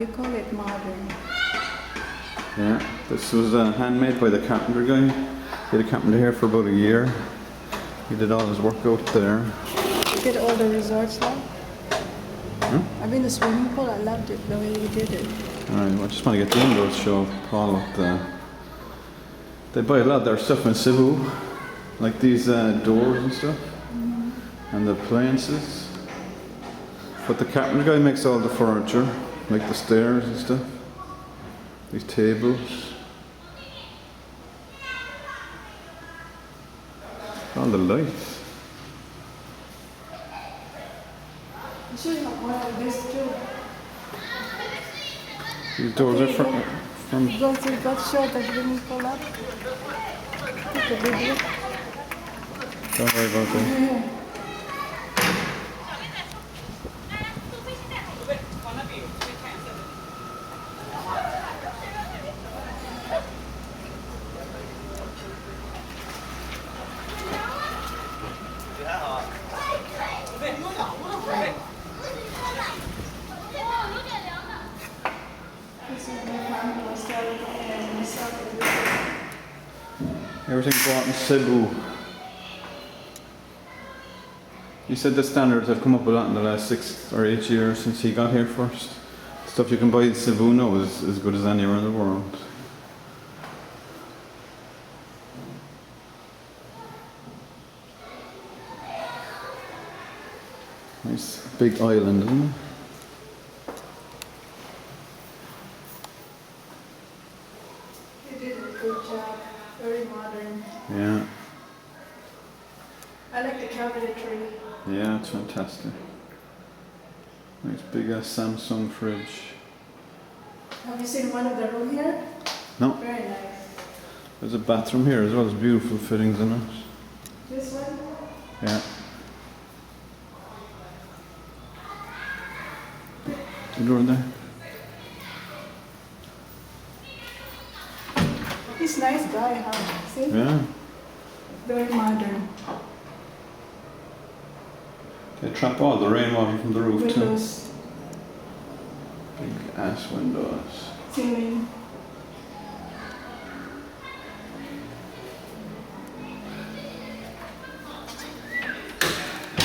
You call it modern. Yeah, this was handmade by the carpenter guy. He had a carpenter here for about a year. He did all his work out there. You did all the resorts now? Hmm? I've been in the swimming pool. I loved it the way you did it. Alright, well, I just want to get the windows show Paul up there. They buy a lot of their stuff in Cebu, like these doors and stuff, and the appliances. But the carpenter guy makes all the furniture, like the stairs and stuff. These tables. All the lights. You should have one of this too. These doors are from Go to that short that didn't pull up. Take a video. don't worry about that. Yeah. Everything bought in Cebu. He said the standards have come up a lot in the last 6 or 8 years since he got here first. Stuff you can buy in Cebu now is as good as anywhere in the world. Nice big island, isn't it? You did a good job. Very modern. Yeah. I like the cabinetry. Yeah, it's fantastic. Nice big Samsung fridge. Have you seen one of the room here? No, Very nice. there's a bathroom here as well. There's beautiful fittings in it. This one? Yeah. The door there. He's a nice guy, huh? See? Yeah. Very modern. They trap all the rainwater from the roof too. Windows, Big ass windows. ceiling.